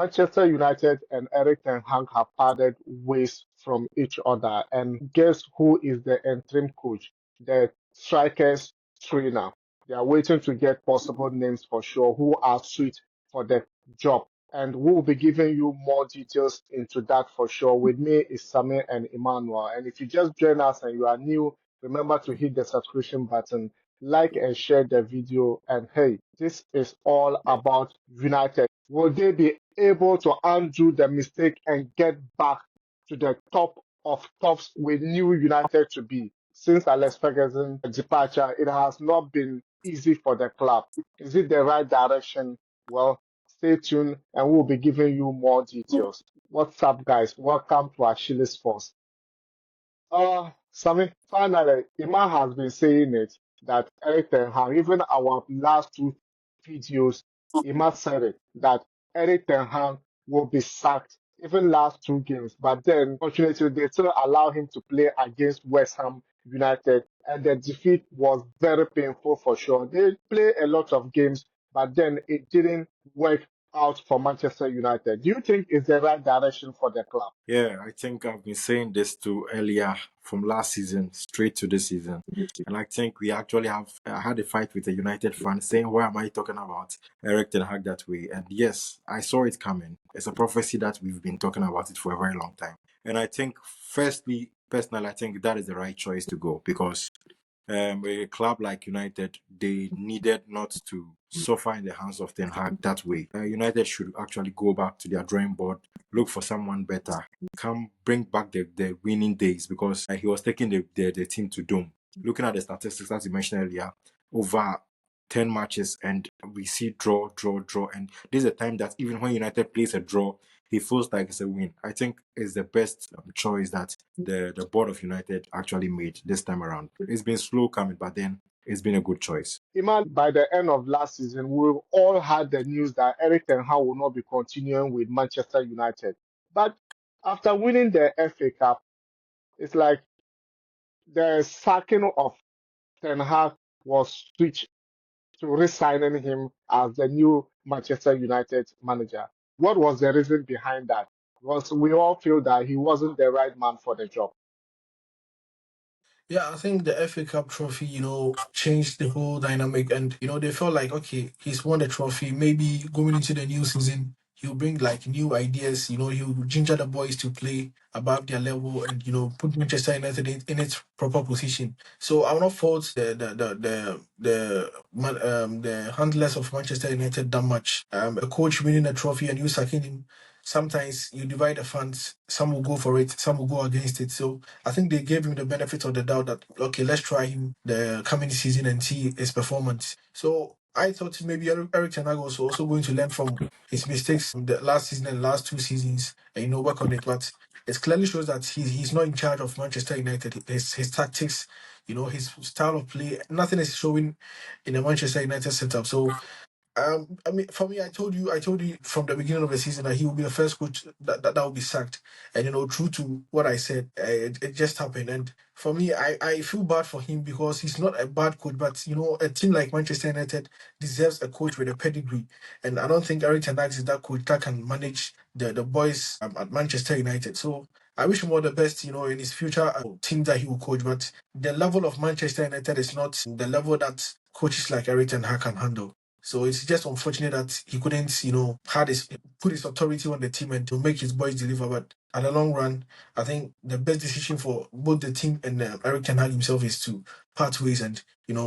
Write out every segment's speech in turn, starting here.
Manchester United and Erik Ten Hag have parted ways from each other. And guess who is the interim coach? The strikers trainer. They are waiting to get possible names for sure who are suited for the job. And we will be giving you more details into that for sure. With me is Samir and Emmanuel. And if you just join us and you are new, remember to hit the subscription button, like and share the video. And hey, this is all about United. Will they be able to undo the mistake and get back to the top of tops with new United to be? Since Alex Ferguson's departure, it has not been easy for the club. Is it the right direction? Well, stay tuned and we'll be giving you more details. What's up, guys? Welcome to Ashili's Force. Sammy, finally, Iman has been saying it that Erik Ten Hag, even our last two videos, Iman said it that Erik Ten Hag will be sacked even last two games. But then, fortunately, they still allow him to play against West Ham United, and the defeat was very painful for sure. They play a lot of games, but then it didn't work out for Manchester United. Do you think it's the right direction for the club? Yeah, I think I've been saying this too earlier from last season straight to this season. And I think we actually have had a fight with a United fan saying, why am I talking about Erik Ten Hag that way? And yes, I saw it coming. It's a prophecy that we've been talking about it for a very long time. And I think, firstly, personally, I think that is the right choice to go because a club like United, they needed not to suffer in the hands of Ten Hag that way. United should actually go back to their drawing board, look for someone better, come bring back the winning days because he was taking the team to doom. Looking at the statistics, as you mentioned earlier, over 10 matches and we see draw. And this is a time that even when United plays a draw, he feels like it's a win. I think it's the best choice that the board of United actually made this time around. It's been slow coming, but then it's been a good choice. Iman, by the end of last season, we all had the news that Erik Ten Hag will not be continuing with Manchester United. But after winning the FA Cup, it's like the sacking of Ten Hag was switched to re-signing him as the new Manchester United manager. What was the reason behind that? Because we all feel that he wasn't the right man for the job. Yeah, I think the FA Cup trophy, changed the whole dynamic. And, they felt like, okay, he's won the trophy. Maybe going into the new season, he'll bring like new ideas. He'll ginger the boys to play above their level and, put Manchester United in its proper position. So I will not fault the handlers of Manchester United that much. A coach winning a trophy and you sacking him. Sometimes you divide the fans. Some will go for it, some will go against it. So I think they gave him the benefit of the doubt that, okay, let's try him the coming season and see his performance. So I thought maybe Erik Ten Hag was also going to learn from his mistakes from the last season and last two seasons and, work on it. But it clearly shows that he's not in charge of Manchester United. His tactics, his style of play, nothing is showing in the Manchester United setup. So I mean, for me, I told you from the beginning of the season that he will be the first coach that will be sacked. And true to what I said, it just happened. And for me, I feel bad for him because he's not a bad coach, but a team like Manchester United deserves a coach with a pedigree. And I don't think Erik Ten Hag is that coach that can manage the boys at Manchester United. So I wish him all the best, in his future team that he will coach. But the level of Manchester United is not the level that coaches like Erik Ten Hag can handle. So it's just unfortunate that he couldn't, put his authority on the team and to make his boys deliver. But at the long run, I think the best decision for both the team and Erik Ten Hag himself is to part ways and,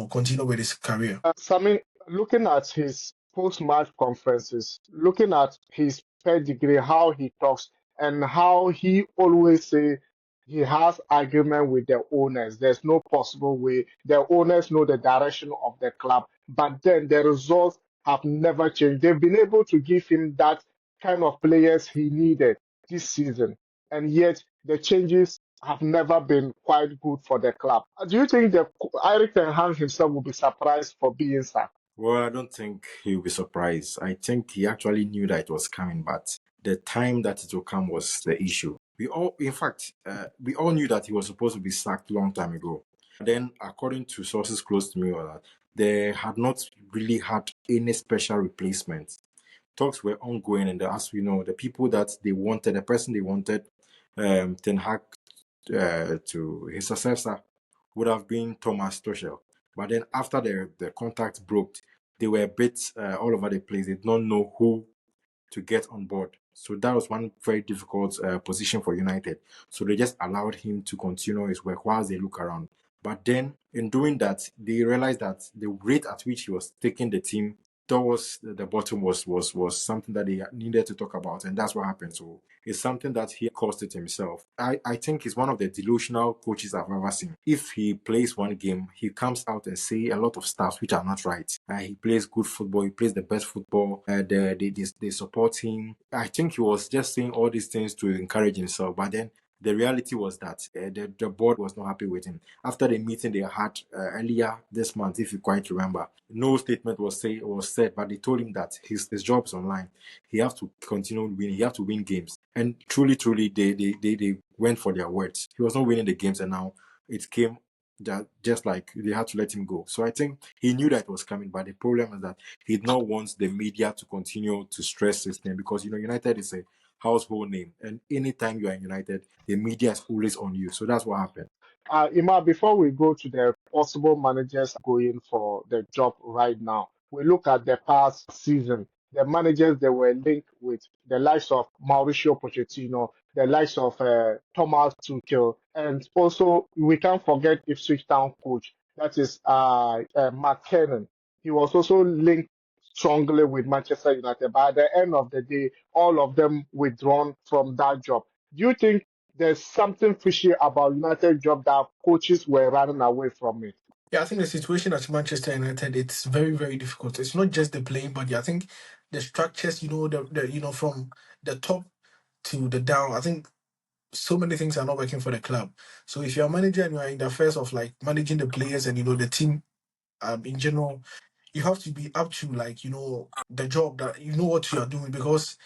continue with his career. Sami, looking at his post-match conferences, looking at his pedigree, how he talks, and how he always say he has argument with the owners. There's no possible way. The owners know the direction of the club, but then the results have never changed. They've been able to give him that kind of players he needed this season, and yet the changes have never been quite good for the club. Do you think that Erik Ten Hag himself will be surprised for being sacked? Well, I don't think he'll be surprised. I think he actually knew that it was coming, but the time that it will come was the issue. We all knew that he was supposed to be sacked long time ago. Then, according to sources close to me, they had not really had any special replacement. talks were ongoing, and as we know, the people that they wanted, the person they wanted, Ten Hag to his successor would have been Thomas Tuchel. But then after the contact broke, they were a bit all over the place. They did not know who to get on board. So that was one very difficult position for United. So they just allowed him to continue his work whilst they look around. But then in doing that, they realized that the rate at which he was taking the team towards the bottom was something that they needed to talk about, and that's what happened. So it's something that he caused it himself. I think he's one of the delusional coaches I've ever seen. If he plays one game, he comes out and say a lot of stuff which are not right. He plays good football. He plays the best football. They support him. I think he was just saying all these things to encourage himself. But then the reality was that the board was not happy with him. After the meeting they had earlier this month, if you quite remember, no statement was said, but they told him that his job is online. He has to continue winning. He has to win games. And truly, they went for their words. He was not winning the games, and now it came that just like they had to let him go. So I think he knew that it was coming, but the problem is that he did not want the media to continue to stress his name, because United is a household name, and anytime you are in United, the media is always on you. So that's what happened. Ima, before we go to the possible managers going for the job right now, we look at the past season. The managers that were linked with the likes of Mauricio Pochettino, the likes of Thomas Tuchel, and also we can't forget Ipswich Town coach, that is Mark Cannon. He was also linked strongly with Manchester United, but at the end of the day, all of them withdrawn from that job. Do you think there's something fishy about United job that coaches were running away from it? Yeah, I think the situation at Manchester United, it's very, very difficult. It's not just the playing body. I think the structures, from the top to the down, I think so many things are not working for the club. So if you're a manager and you're in the affairs of like managing the players and the team in general, you have to be up to the job, that you know what you are doing, because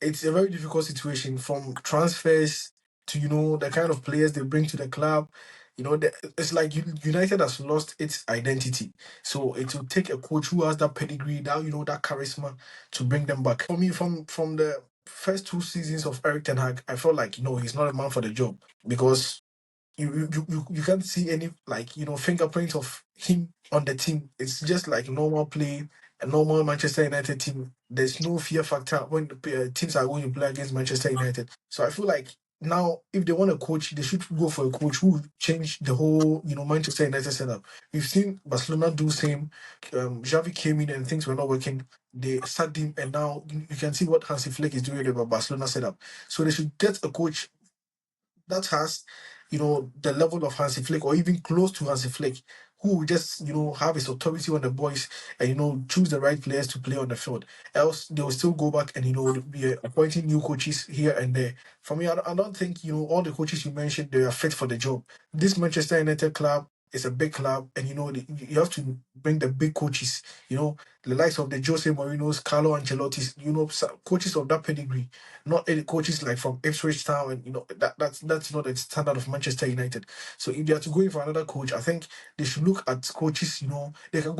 it's a very difficult situation, from transfers to the kind of players they bring to the club. It's like United has lost its identity. So it will take a coach who has that pedigree, that charisma, to bring them back. For me, from the first 2 seasons of Erik Ten Hag, I felt like he's not a man for the job, because you can't see any fingerprints of him on the team. It's just like normal play, a normal Manchester United team. There's no fear factor when the teams are going to play against Manchester United. So I feel like now, if they want a coach, they should go for a coach who will change the whole Manchester United setup. We've seen Barcelona do same. Xavi came in and things were not working. They sacked him, and now you can see what Hansi Flick is doing with the Barcelona setup. So they should get a coach that has, the level of Hansi Flick, or even close to Hansi Flick, who will just, have his authority on the boys and, choose the right players to play on the field. Else, they will still go back and, be appointing new coaches here and there. For me, I don't think, all the coaches you mentioned, they are fit for the job. This Manchester United club is a big club, and, you have to bring the big coaches, the likes of the Jose Mourinho's, Carlo Ancelotti's, coaches of that pedigree, not any coaches like from Ipswich Town, and that's not the standard of Manchester United. So if they are to go in for another coach, I think they should look at coaches. They can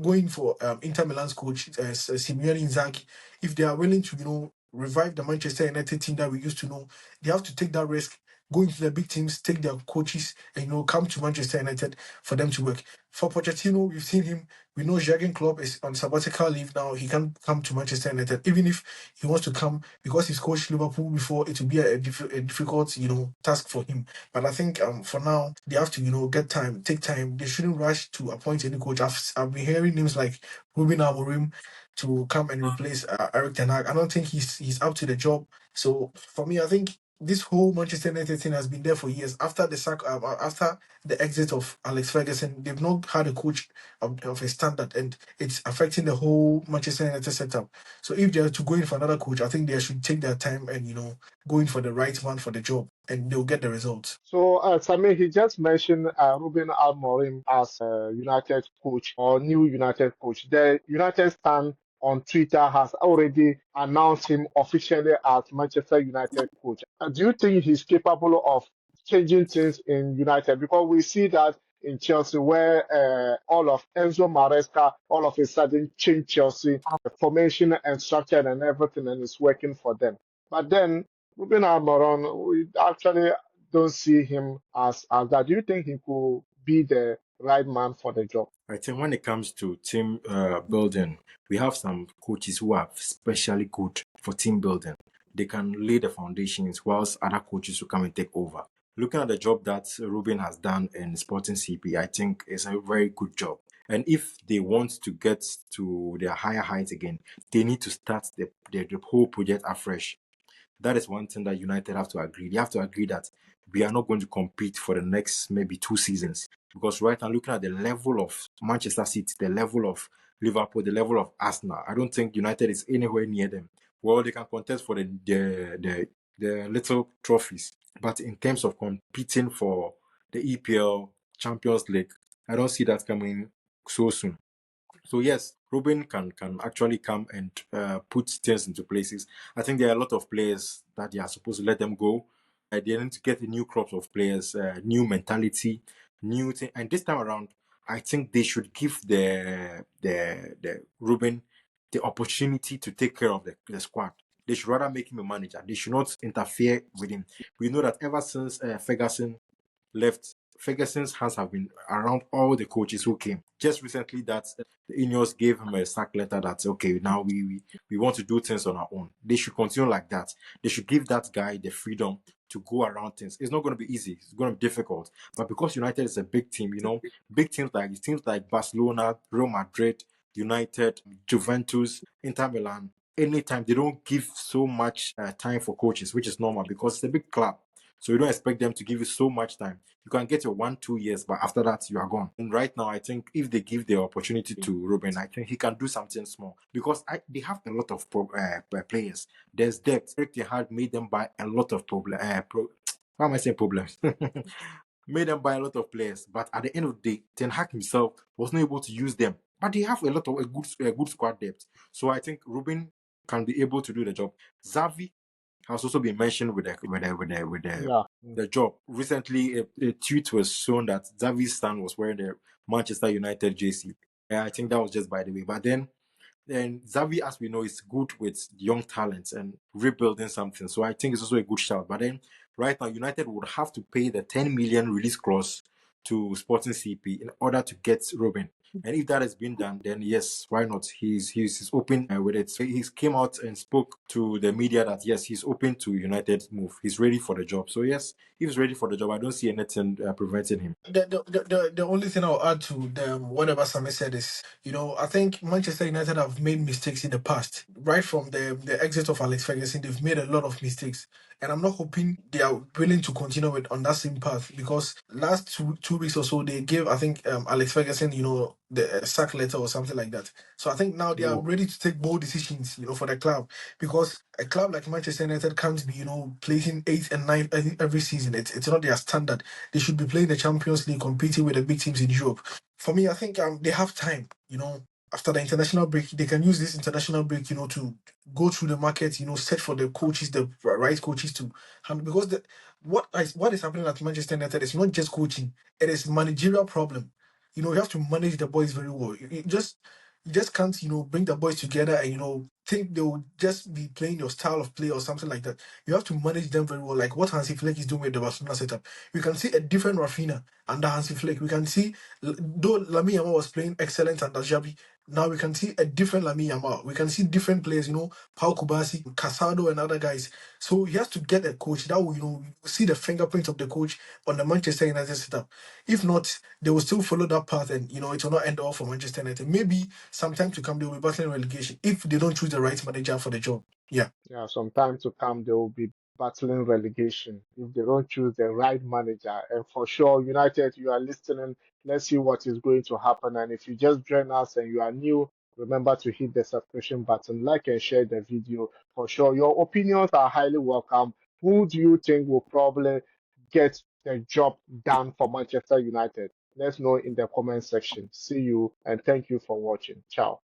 go in for Inter Milan's coach, Simeone Inzaghi, if they are willing to revive the Manchester United team that we used to know. They have to take that risk. Go into the big teams, take their coaches, and come to Manchester United for them to work. For Pochettino, we've seen him. We know Jurgen Klopp is on sabbatical leave now. He can't come to Manchester United. Even if he wants to come, because he's coached Liverpool before, it will be a difficult, task for him. But I think for now, they have to, get time, take time. They shouldn't rush to appoint any coach. I've been hearing names like Ruben Amorim to come and replace Erik Ten Hag. I don't think he's up to the job. So for me, I think this whole Manchester United thing has been there for years. After after the exit of Alex Ferguson, they've not had a coach of a standard, and it's affecting the whole Manchester United setup. So if they're to go in for another coach, I think they should take their time and go in for the right man for the job, and they'll get the results. So, Samir, he just mentioned Ruben Amorim as United coach or new United coach. The United stand on Twitter has already announced him officially as Manchester United coach. Do you think he's capable of changing things in United? Because we see that in Chelsea, where all of Enzo Maresca all of a sudden changed Chelsea, the formation and structure and everything, and it's working for them. But then Ruben Almiron, we actually don't see him as that. Do you think he could be the right man for the job? I think when it comes to team building, we have some coaches who are especially good for team building. They can lay the foundations, whilst other coaches who come and take over. Looking at the job that Ruben has done in Sporting CP, I think it's a very good job. And if they want to get to their higher heights again, they need to start the whole project afresh. That is one thing that United have to agree. They have to agree that we are not going to compete for the next maybe 2 seasons. Because right now, looking at the level of Manchester City, the level of Liverpool, the level of Arsenal, I don't think United is anywhere near them. Well, they can contest for the little trophies. But in terms of competing for the EPL Champions League, I don't see that coming so soon. So yes, Ruben can actually come and put things into places. I think there are a lot of players that they are supposed to let them go. They need to get a new crop of players, new mentality, new thing. And this time around, I think they should give the Ruben the opportunity to take care of the squad. They should rather make him a manager. They should not interfere with him. We know that ever since Ferguson left, Ferguson's hands have been around all the coaches who came. Just recently, that the Ineos gave him a sack letter that okay, now we want to do things on our own. They should continue like that. They should give that guy the freedom to go around things. It's not going to be easy. It's going to be difficult. But because United is a big team, big teams like Barcelona, Real Madrid, United, Juventus, Inter Milan, anytime they don't give so much time for coaches, which is normal because it's a big club. So you don't expect them to give you so much time. You can get your 1-2 years, but after that, you are gone. And right now, I think if they give the opportunity to Ruben, I think he can do something small because they have a lot of players. There's depth. Erik Ten Hag made them buy a lot of how am I saying problems? Made them buy a lot of players, but at the end of the day, Ten Hag himself was not able to use them. But they have a lot of a good squad depth. So I think Ruben can be able to do the job. Xavi has also been mentioned Yeah. the job. Recently, a tweet was shown that Xavi's son was wearing the Manchester United JC. Yeah, I think that was just by the way. But then Xavi, as we know, is good with young talents and rebuilding something. So I think it's also a good shout. But then right now, United would have to pay the 10 million release clause to Sporting CP in order to get Ruben. And if that has been done, then yes, why not? He's open with it. So he came out and spoke to the media that yes, he's open to United's move. He's ready for the job. So yes, if he's ready for the job, I don't see anything preventing him. The only thing I'll add to whatever Sammy said is, I think Manchester United have made mistakes in the past. Right from the exit of Alex Ferguson, they've made a lot of mistakes. And I'm not hoping they are willing to continue with on that same path because last two weeks or so they gave I think Alex Ferguson the sack letter or something like that. So I think now they are Mm. ready to take bold decisions for the club because a club like Manchester United can't be placing 8 and 9 every season. It's not their standard. They should be playing the Champions League, competing with the big teams in Europe. For me, I think they have time. After the international break, they can use this international break, to go through the market, search for the coaches, the right coaches to handle. Because what is happening at Manchester United is not just coaching; it is managerial problem. You have to manage the boys very well. You just can't, bring the boys together and think they will just be playing your style of play or something like that. You have to manage them very well, like what Hansi Flick is doing with the Barcelona setup. We can see a different Rafinha under Hansi Flick. We can see, though Lamine Yamal was playing excellent under Xavi, now we can see a different Lamine Yamal. We can see different players, Pau Kubasi, Casado, and other guys. So he has to get a coach that will, see the fingerprint of the coach on the Manchester United setup. If not, they will still follow that path, and it will not end all for Manchester United. Maybe sometime to come they will be battling relegation if they don't choose the right manager for the job. Yeah. Yeah, some time to come, they will be battling relegation if they don't choose the right manager. And for sure, United, you are listening. Let's see what is going to happen. And if you just join us and you are new, remember to hit the subscription button, like and share the video. For sure, your opinions are highly welcome. Who do you think will probably get the job done for Manchester United? Let's know in the comment section. See you and thank you for watching. Ciao.